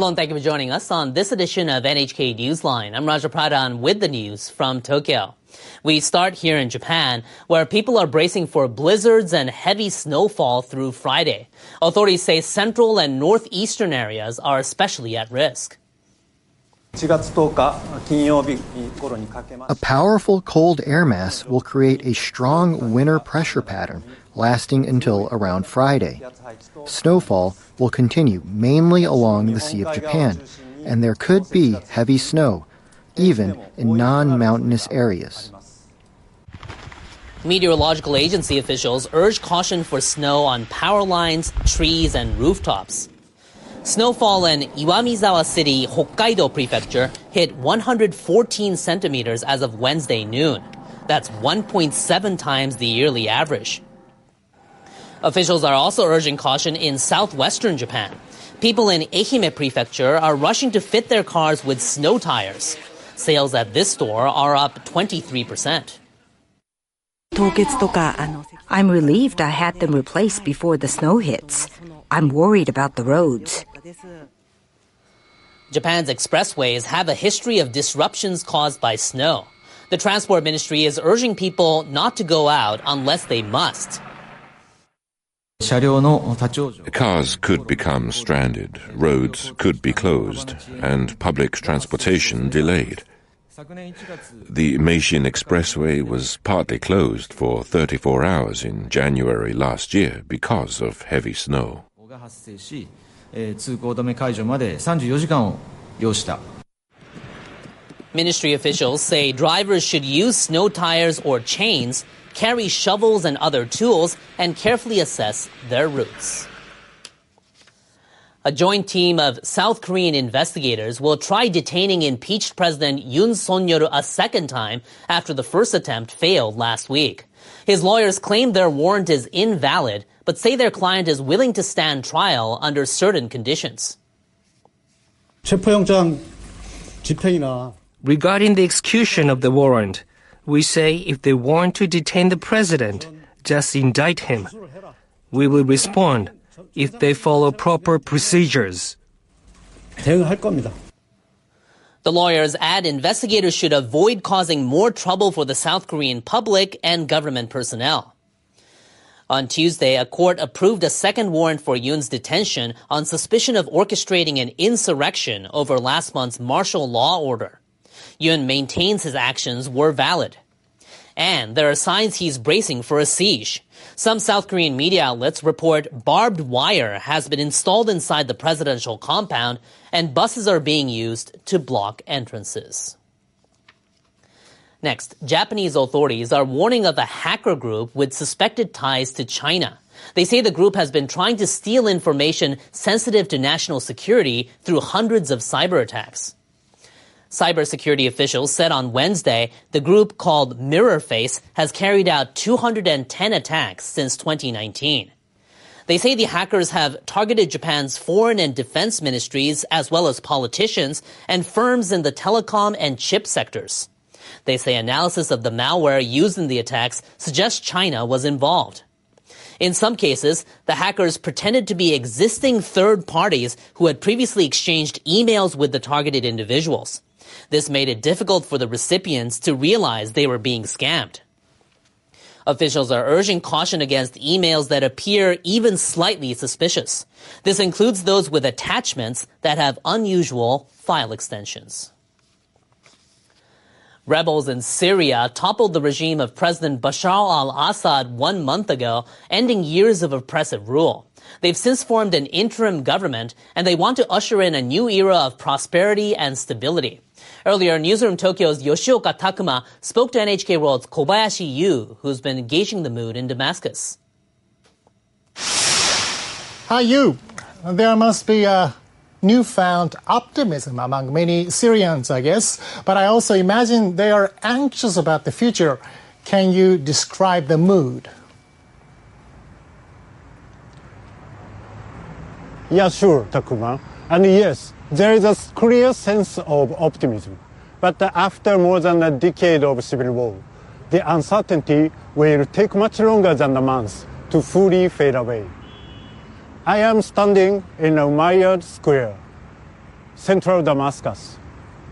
Hello and thank you for joining us on this edition of NHK Newsline. I'm Raja Pradhan with the news from Tokyo. We start here in Japan, where people are bracing for blizzards and heavy snowfall through Friday. Authorities say central and northeastern areas are especially at risk. A powerful cold air mass will create a strong winter pressure pattern lasting until around Friday. Snowfall will continue mainly along the Sea of Japan, and there could be heavy snow, even in non-mountainous areas. Meteorological agency officials urge caution for snow on power lines, trees, and rooftops. Snowfall in Iwamizawa City, Hokkaido Prefecture hit 114 centimeters as of Wednesday noon. That's 1.7 times the yearly average. Officials are also urging caution in southwestern Japan. People in Ehime Prefecture are rushing to fit their cars with snow tires. Sales at this store are up 23%. I'm relieved I had them replaced before the snow hits. I'm worried about the roads. Japan's expressways have a history of disruptions caused by snow. The Transport Ministry is urging people not to go out unless they must. Cars could become stranded, roads could be closed, and public transportation delayed. The Meishin Expressway was partly closed for 34 hours in January last year because of heavy snow. Ministry officials say drivers should use snow tires or chains, carry shovels and other tools, and carefully assess their routes. A joint team of South Korean investigators will try detaining impeached President Yoon Suk-yeol a second time after the first attempt failed last week. His lawyers claim their warrant is invalid, but say their client is willing to stand trial under certain conditions. Regarding the execution of the warrant, we say if they want to detain the president, just indict him. We will respond if they follow proper procedures. The lawyers add investigators should avoid causing more trouble for the South Korean public and government personnel. On Tuesday, a court approved a second warrant for Yoon's detention on suspicion of orchestrating an insurrection over last month's martial law order. Yoon maintains his actions were valid. And there are signs he's bracing for a siege. Some South Korean media outlets report barbed wire has been installed inside the presidential compound and buses are being used to block entrances. Next, Japanese authorities are warning of a hacker group with suspected ties to China. They say the group has been trying to steal information sensitive to national security through hundreds of cyber attacks. Cybersecurity officials said on Wednesday the group called Mirrorface has carried out 210 attacks since 2019. They say the hackers have targeted Japan's foreign and defense ministries as well as politicians and firms in the telecom and chip sectors. They say analysis of the malware used in the attacks suggests China was involved. In some cases, the hackers pretended to be existing third parties who had previously exchanged emails with the targeted individuals. This made it difficult for the recipients to realize they were being scammed. Officials are urging caution against emails that appear even slightly suspicious. This includes those with attachments that have unusual file extensions. Rebels in Syria toppled the regime of President Bashar al-Assad 1 month ago, ending years of oppressive rule. They've since formed an interim government, and they want to usher in a new era of prosperity and stability. Earlier, Newsroom Tokyo's Yoshioka Takuma spoke to NHK World's Kobayashi Yu, who's been gauging the mood in Damascus. Hi, Yu. There must be a newfound optimism among many Syrians, I guess, but I also imagine they are anxious about the future. Can you describe the mood? Yeah, sure, Takuma. And yes, there is a clear sense of optimism. But after more than a decade of civil war, the uncertainty will take much longer than a month to fully fade away. I am standing in Umayyad Square. central Damascus,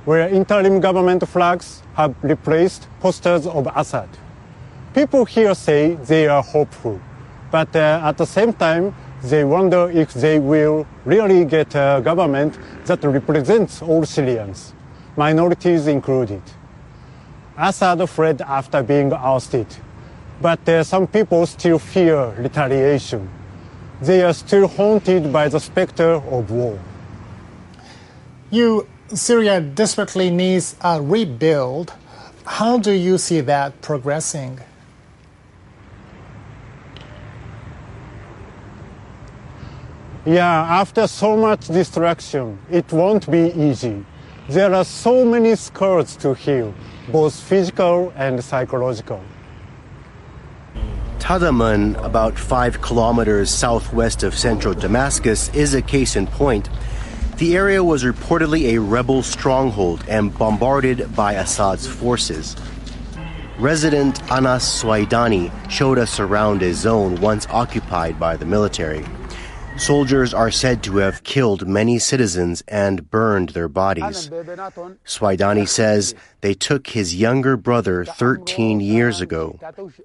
where interim government flags have replaced posters of Assad. People here say they are hopeful, but at the same time, they wonder if they will really get a government that represents all Syrians, minorities included. Assad fled after being ousted, but some people still fear retaliation. They are still haunted by the specter of war. Syria desperately needs a rebuild. How do you see that progressing? Yeah, after so much destruction, it won't be easy. There are so many scars to heal, both physical and psychological. Tadaman, about 5 kilometers southwest of central Damascus, is a case in point. The area was reportedly a rebel stronghold and bombarded by Assad's forces. Resident Anas Swaidani showed us around a zone once occupied by the military. Soldiers are said to have killed many citizens and burned their bodies. Swaidani says they took his younger brother 13 years ago.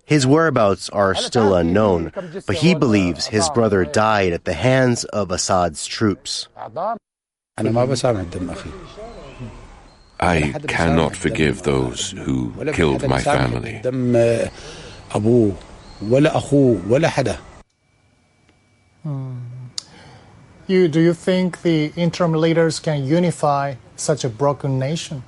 His whereabouts are still unknown, but he believes his brother died at the hands of Assad's troops. I cannot forgive those who killed my family. Do you think the interim leaders can unify such a broken nation?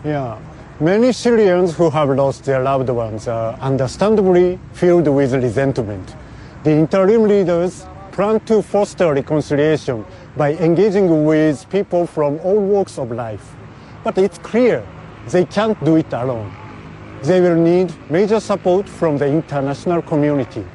Yeah, many Syrians who have lost their loved ones are understandably filled with resentment. The interim leaders plan to foster reconciliation by engaging with people from all walks of life. But it's clear they can't do it alone. They will need major support from the international community.